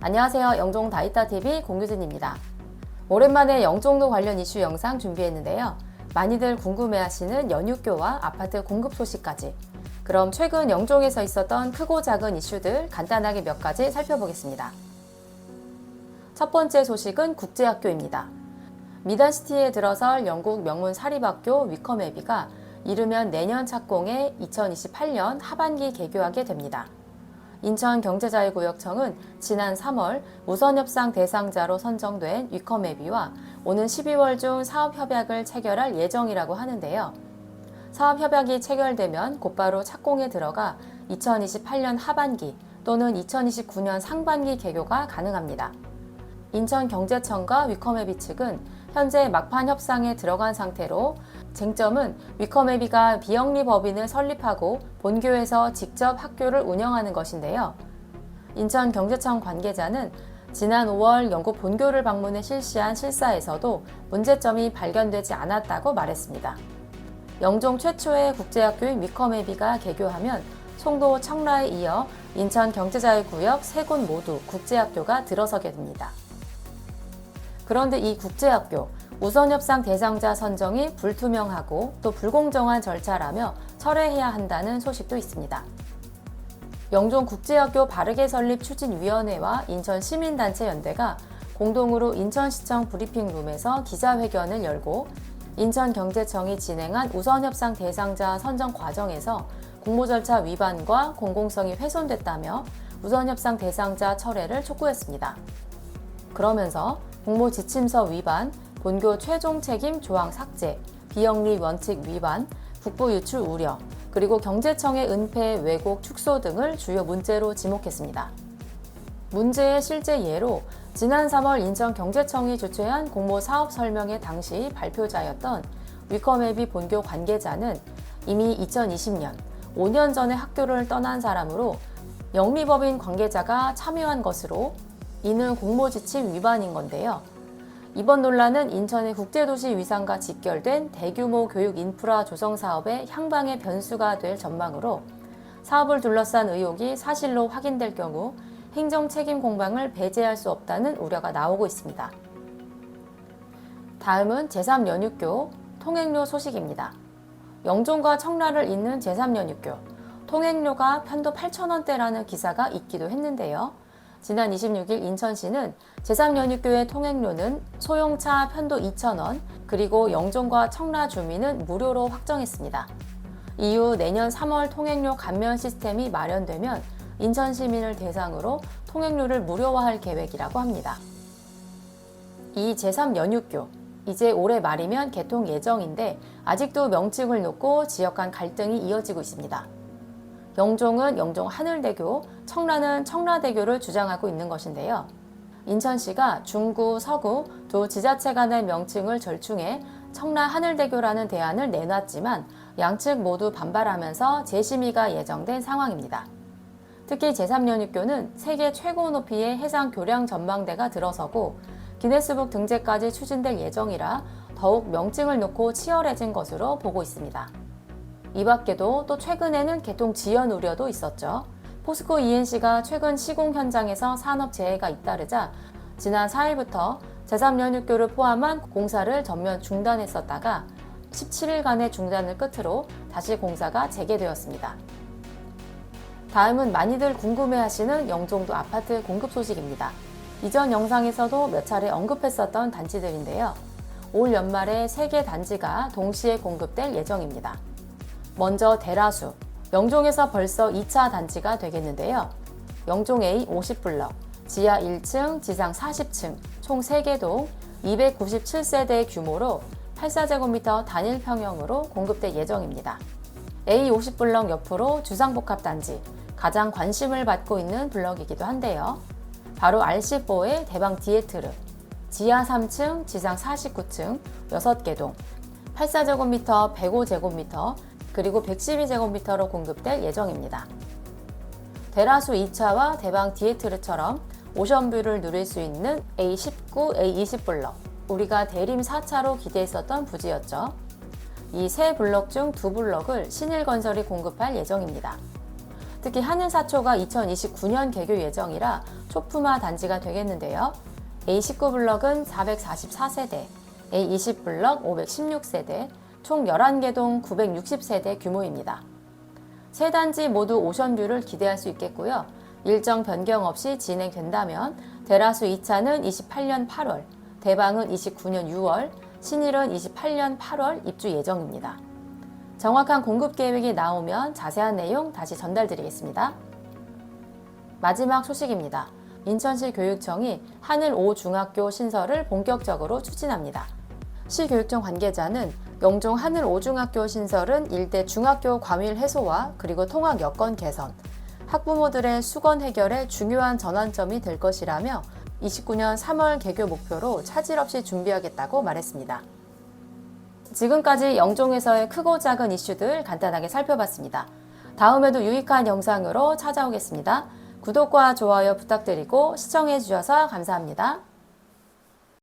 안녕하세요. 영종 다이따TV 공유진입니다. 오랜만에 영종도 관련 이슈 영상 준비했는데요. 많이들 궁금해하시는 연육교와 아파트 공급 소식까지. 그럼 최근 영종에서 있었던 크고 작은 이슈들 간단하게 몇 가지 살펴보겠습니다. 첫 번째 소식은 국제학교입니다. 미단시티에 들어설 영국 명문 사립학교 위컴애비가 이르면 내년 착공에 2028년 하반기 개교하게 됩니다. 인천경제자유구역청은 지난 3월 우선협상 대상자로 선정된 위컴애비와 오는 12월 중 사업협약을 체결할 예정이라고 하는데요. 사업협약이 체결되면 곧바로 착공에 들어가 2028년 하반기 또는 2029년 상반기 개교가 가능합니다. 인천경제청과 위컴애비 측은 현재 막판 협상에 들어간 상태로 쟁점은 위컴애비가 비영리 법인을 설립하고 본교에서 직접 학교를 운영하는 것인데요. 인천경제청 관계자는 지난 5월 영국 본교를 방문해 실시한 실사에서도 문제점이 발견되지 않았다고 말했습니다. 영종 최초의 국제학교인 위컴애비가 개교하면 송도, 청라에 이어 인천경제자유구역 세 곳 모두 국제학교가 들어서게 됩니다. 그런데 이 국제학교, 우선협상 대상자 선정이 불투명하고 또 불공정한 절차라며 철회해야 한다는 소식도 있습니다. 영종국제학교 바르게 설립 추진위원회와 인천시민단체연대가 공동으로 인천시청 브리핑룸에서 기자회견을 열고 인천경제청이 진행한 우선협상 대상자 선정 과정에서 공모 절차 위반과 공공성이 훼손됐다며 우선협상 대상자 철회를 촉구했습니다. 그러면서 공모 지침서 위반, 본교 최종 책임 조항 삭제, 비영리 원칙 위반, 국부 유출 우려, 그리고 경제청의 은폐, 왜곡, 축소 등을 주요 문제로 지목했습니다. 문제의 실제 예로 지난 3월 인천경제청이 주최한 공모 사업 설명회 당시 발표자였던 위컴애비 본교 관계자는 이미 2020년, 5년 전에 학교를 떠난 사람으로 영리법인 관계자가 참여한 것으로 이는 공모지침 위반인 건데요. 이번 논란은 인천의 국제도시 위상과 직결된 대규모 교육 인프라 조성 사업의 향방의 변수가 될 전망으로 사업을 둘러싼 의혹이 사실로 확인될 경우 행정 책임 공방을 배제할 수 없다는 우려가 나오고 있습니다. 다음은 제3연육교 통행료 소식입니다. 영종과 청라를 잇는 제3연육교, 통행료가 편도 8,000원대라는 기사가 있기도 했는데요. 지난 26일 인천시는 제3연육교의 통행료는 소형차 편도 2,000원, 그리고 영종과 청라 주민은 무료로 확정했습니다. 이후 내년 3월 통행료 감면 시스템이 마련되면 인천 시민을 대상으로 통행료를 무료화할 계획이라고 합니다. 이 제3연육교, 이제 올해 말이면 개통 예정인데 아직도 명칭을 놓고 지역 간 갈등이 이어지고 있습니다. 영종은 영종 하늘대교, 청라는 청라대교를 주장하고 있는 것인데요. 인천시가 중구, 서구 두 지자체 간의 명칭을 절충해 청라 하늘대교라는 대안을 내놨지만 양측 모두 반발하면서 재심의가 예정된 상황입니다. 특히 제3연육교는 세계 최고 높이의 해상 교량 전망대가 들어서고 기네스북 등재까지 추진될 예정이라 더욱 명칭을 놓고 치열해진 것으로 보고 있습니다. 이 밖에도 또 최근에는 개통 지연 우려도 있었죠. 포스코 ENC가 최근 시공 현장에서 산업재해가 잇따르자 지난 4일부터 제3연육교를 포함한 공사를 전면 중단했었다가 17일간의 중단을 끝으로 다시 공사가 재개되었습니다. 다음은 많이들 궁금해하시는 영종도 아파트 공급 소식입니다. 이전 영상에서도 몇 차례 언급했었던 단지들인데요. 올 연말에 3개 단지가 동시에 공급될 예정입니다. 먼저 대라수, 영종에서 벌써 2차 단지가 되겠는데요. 영종 A 50블럭, 지하 1층, 지상 40층, 총 3개 동 297세대 규모로 84제곱미터 단일 평형으로 공급될 예정입니다. A 50블럭 옆으로 주상복합단지, 가장 관심을 받고 있는 블럭이기도 한데요. 바로 R14의 대방 디에트르, 지하 3층, 지상 49층, 6개 동, 84제곱미터, 105제곱미터, 그리고 112제곱미터로 공급될 예정입니다. 대라수 2차와 대방 디에트르처럼 오션뷰를 누릴 수 있는 A19, A20블럭, 우리가 대림 4차로 기대했었던 부지였죠. 이 세 블럭 중 2블럭을 신일건설이 공급할 예정입니다. 특히 하늘사초가 2029년 개교 예정이라 초품화 단지가 되겠는데요. A19블럭은 444세대, A20블럭 516세대, 총 11개 동 960세대 규모입니다. 세 단지 모두 오션뷰를 기대할 수 있겠고요. 일정 변경 없이 진행된다면 대라수 2차는 28년 8월, 대방은 29년 6월, 신일은 28년 8월 입주 예정입니다. 정확한 공급 계획이 나오면 자세한 내용 다시 전달드리겠습니다. 마지막 소식입니다. 인천시 교육청이 하늘 5중학교 신설을 본격적으로 추진합니다. 시교육청 관계자는 영종 하늘 5중학교 신설은 일대 중학교 과밀 해소와 그리고 통학 여건 개선, 학부모들의 수건 해결에 중요한 전환점이 될 것이라며 29년 3월 개교 목표로 차질 없이 준비하겠다고 말했습니다. 지금까지 영종에서의 크고 작은 이슈들 간단하게 살펴봤습니다. 다음에도 유익한 영상으로 찾아오겠습니다. 구독과 좋아요 부탁드리고 시청해주셔서 감사합니다.